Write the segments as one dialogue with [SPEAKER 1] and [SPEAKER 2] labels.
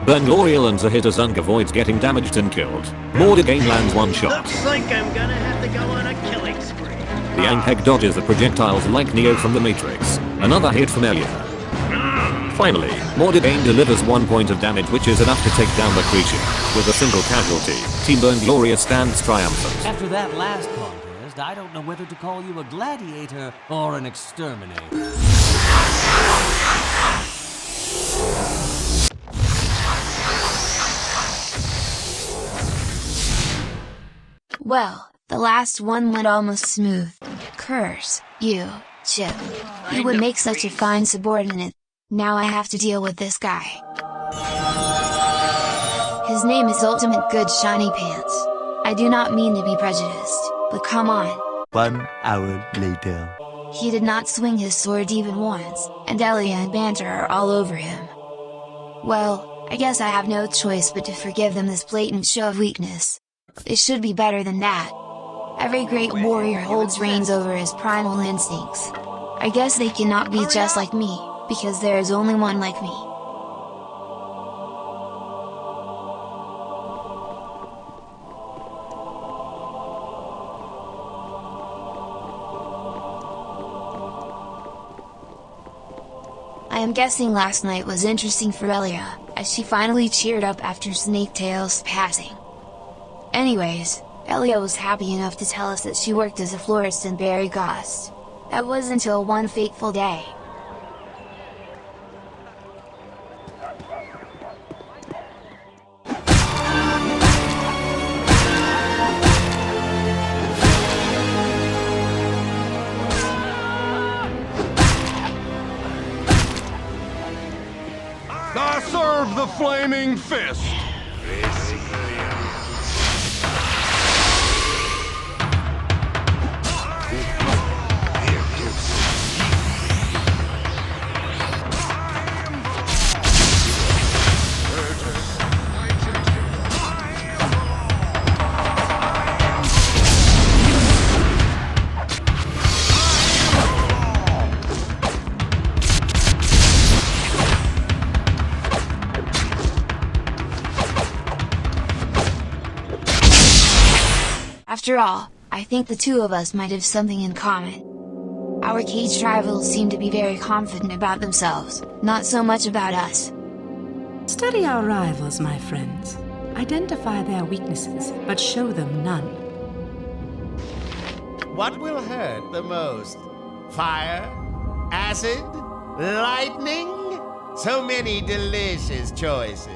[SPEAKER 1] Baldur lands a hit as Ung avoids getting damaged and killed. Mordagain lands one shot.
[SPEAKER 2] Looks like I'm gonna have to go on a killing spree.
[SPEAKER 1] The Ankheg dodges the projectiles like Neo from the Matrix. Another hit from Elia. Finally, Mordagain delivers 1 point of damage, which is enough to take down the creature. With a single casualty, Team Baldur stands triumphant.
[SPEAKER 3] After that last contest, I don't know whether to call you a gladiator or an exterminator.
[SPEAKER 4] Well, the last one went almost smooth. Curse you, Chip. You would make such a fine subordinate. Now I have to deal with this guy. His name is Ultimate Good Shiny Pants. I do not mean to be prejudiced, but come on.
[SPEAKER 5] 1 hour later.
[SPEAKER 4] He did not swing his sword even once, and Elia and Banter are all over him. Well, I guess I have no choice but to forgive them this blatant show of weakness. They should be better than that. Every great warrior holds reins over his primal instincts. I guess they cannot be just like me, because there is only one like me. I am guessing last night was interesting for Elia, as she finally cheered up after Snaketail's passing. Anyways, Elia was happy enough to tell us that she worked as a florist in Barry Ghost. That was until one fateful day.
[SPEAKER 6] I serve the flaming fist!
[SPEAKER 4] After all, I think the two of us might have something in common. Our caged rivals seem to be very confident about themselves, not so much about us.
[SPEAKER 7] Study our rivals, my friends. Identify their weaknesses, but show them none.
[SPEAKER 8] What will hurt the most? Fire? Acid? Lightning? So many delicious choices.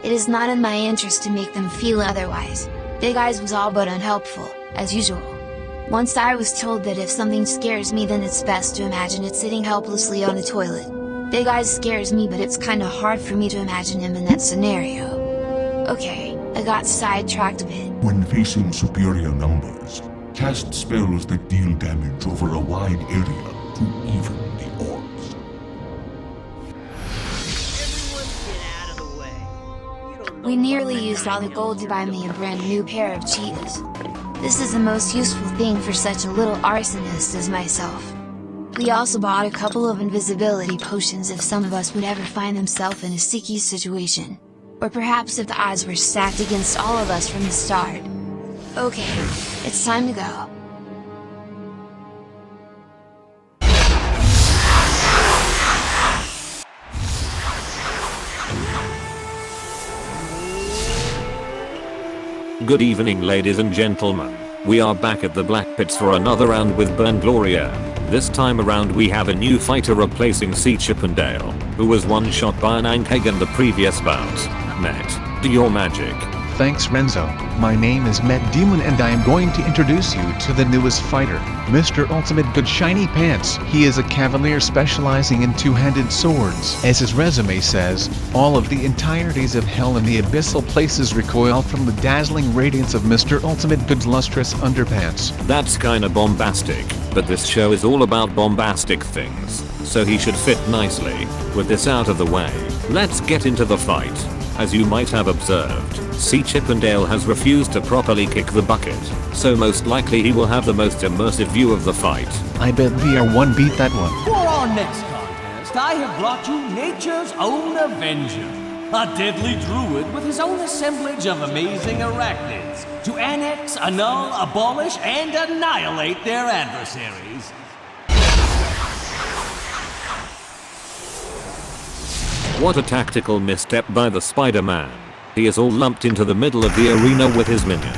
[SPEAKER 4] It is not in my interest to make them feel otherwise. Big Eyes was all but unhelpful, as usual. Once I was told that if something scares me, then it's best to imagine it sitting helplessly on a toilet. Big Eyes scares me, but it's kinda hard for me to imagine him in that scenario. Okay, I got sidetracked a bit.
[SPEAKER 9] When facing superior numbers, cast spells that deal damage over a wide area to even the odds.
[SPEAKER 2] Everyone get out of the way. You don't know
[SPEAKER 4] We nearly
[SPEAKER 2] what
[SPEAKER 4] used all the gold to buy me a brand new pair of cheetahs. This is the most useful thing for such a little arsonist as myself. We also bought a couple of invisibility potions if some of us would ever find themselves in a sticky situation. Or perhaps if the odds were stacked against all of us from the start. Okay, it's time to go.
[SPEAKER 1] Good evening, ladies and gentlemen. We are back at the Black Pits for another round with Gloria. This time around we have a new fighter replacing C. Chippendale, who was one shot by an Ankheg in the previous bout. Matt, do your magic.
[SPEAKER 10] Thanks Renzo, my name is Met Demon and I am going to introduce you to the newest fighter, Mr. Ultimate Good Shiny Pants. He is a cavalier specializing in two-handed swords. As his resume says, all of the entireties of hell and the abyssal places recoil from the dazzling radiance of Mr. Ultimate Good's lustrous underpants.
[SPEAKER 1] That's kinda bombastic, but this show is all about bombastic things, so he should fit nicely. With this out of the way, let's get into the fight. As you might have observed, C. Chippendale has refused to properly kick the bucket, so most likely he will have the most immersive view of the fight.
[SPEAKER 10] I bet VR1 beat that one.
[SPEAKER 3] For our next contest, I have brought you nature's own Avenger. A deadly druid with his own assemblage of amazing arachnids to annex, annul, abolish, and annihilate their adversaries.
[SPEAKER 1] What a tactical misstep by the Spider-Man. He is all lumped into the middle of the arena with his minions.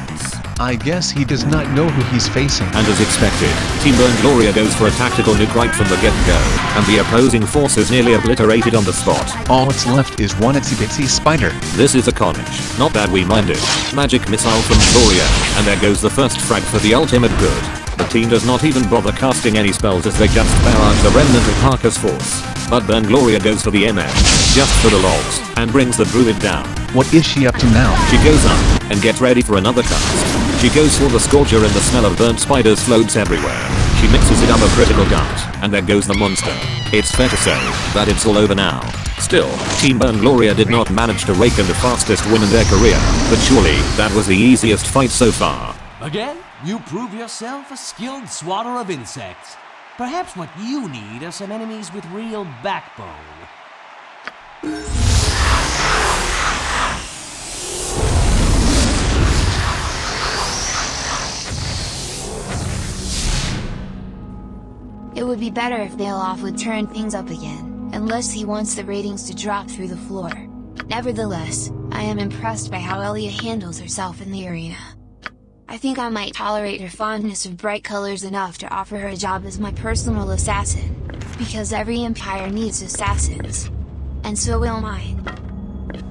[SPEAKER 10] I guess he does not know who he's facing.
[SPEAKER 1] And as expected, Team Burn Gloria goes for a tactical nuke right from the get-go, and the opposing force is nearly obliterated on the spot.
[SPEAKER 10] All that's left is one itsy-bitsy spider.
[SPEAKER 1] This is a carnage. Not that we minded. Magic missile from Gloria, and there goes the first frag for the ultimate good. The team does not even bother casting any spells as they just spare out the remnant of Parker's force. But Burn Gloria goes for the MF, just for the lols, and brings the druid down.
[SPEAKER 10] What is she up to now?
[SPEAKER 1] She goes up, and gets ready for another cast. She goes for the Scorcher and the smell of burnt spiders floats everywhere. She mixes it up a critical dart, and there goes the monster. It's fair to say that it's all over now. Still, Team Burn Gloria did not manage to rake in the fastest win in their career, but surely that was the easiest fight so far.
[SPEAKER 3] Again, you prove yourself a skilled swatter of insects. Perhaps what you need are some enemies with real backbone.
[SPEAKER 4] It would be better if Bailoff would turn things up again, unless he wants the ratings to drop through the floor. Nevertheless, I am impressed by how Elia handles herself in the arena. I think I might tolerate her fondness of bright colors enough to offer her a job as my personal assassin, because every empire needs assassins. And so will mine.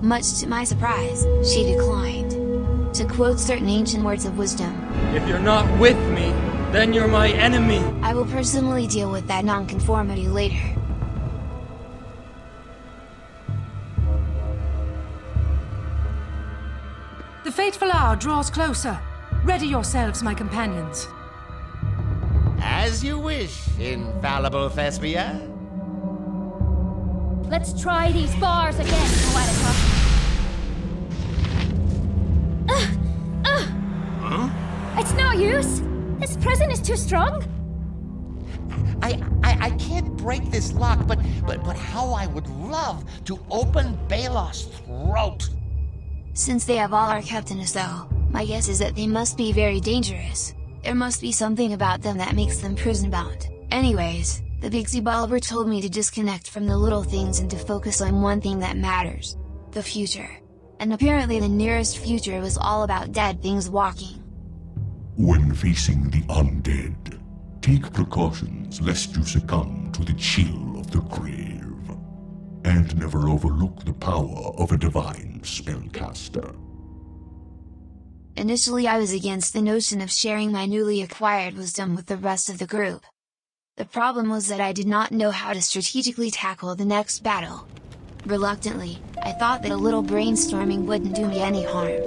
[SPEAKER 4] Much to my surprise, she declined. To quote certain ancient words of wisdom,
[SPEAKER 11] "If you're not with me, then you're my enemy."
[SPEAKER 4] I will personally deal with that nonconformity later.
[SPEAKER 7] The fateful hour draws closer. Ready yourselves, my companions.
[SPEAKER 8] As you wish, infallible Thespia.
[SPEAKER 12] Let's try these bars again, Poetica.
[SPEAKER 8] Huh?
[SPEAKER 12] It's no use. This prison is too strong.
[SPEAKER 8] I can't break this lock, but how I would love to open Balor's throat.
[SPEAKER 4] Since they have all are kept in a cell, my guess is that they must be very dangerous. There must be something about them that makes them prison-bound. Anyways, the Bigsy Baldur told me to disconnect from the little things and to focus on one thing that matters. The future. And apparently the nearest future was all about dead things walking.
[SPEAKER 9] When facing the undead, take precautions lest you succumb to the chill of the grave. And never overlook the power of a divine spellcaster.
[SPEAKER 4] Initially I was against the notion of sharing my newly acquired wisdom with the rest of the group. The problem was that I did not know how to strategically tackle the next battle. Reluctantly, I thought that a little brainstorming wouldn't do me any harm.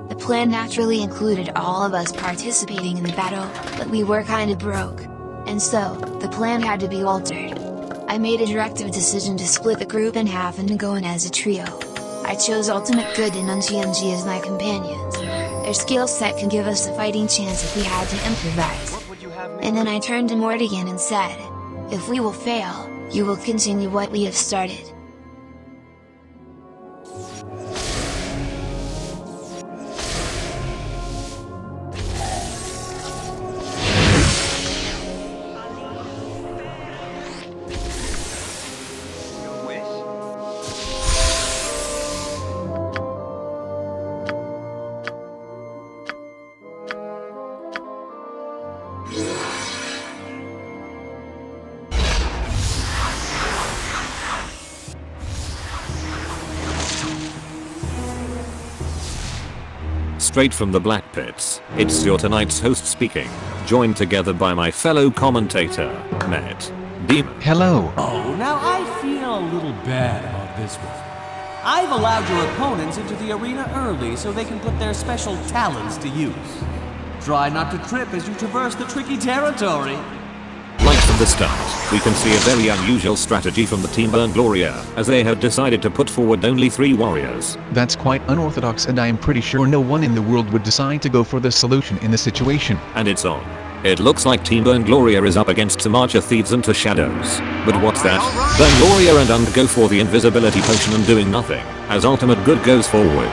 [SPEAKER 4] The plan naturally included all of us participating in the battle, but we were kinda broke. And so, the plan had to be altered. I made a directive decision to split the group in half and to go in as a trio. I chose Ultimate Good and Unji as my companions. Their skill set can give us a fighting chance if we had to improvise. And then I turned to Mortigan and said, if we will fail, you will continue what we have started.
[SPEAKER 1] Straight from the Black Pits, it's your tonight's host speaking, joined together by my fellow commentator, Matt Demon.
[SPEAKER 10] Hello.
[SPEAKER 3] Oh, now I feel a little bad about this one. I've allowed your opponents into the arena early so they can put their special talents to use. Try not to trip as you traverse the tricky territory.
[SPEAKER 1] Right from the start, we can see a very unusual strategy from the Team Burn Gloria, as they have decided to put forward only 3 warriors.
[SPEAKER 10] That's quite unorthodox, and I am pretty sure no one in the world would decide to go for the solution in this situation.
[SPEAKER 1] And it's on. It looks like Team Burn Gloria is up against some Archer Thieves into Shadows. But what's that? Burn Gloria and Und go for the invisibility potion and doing nothing, as Ultimate Good goes forward.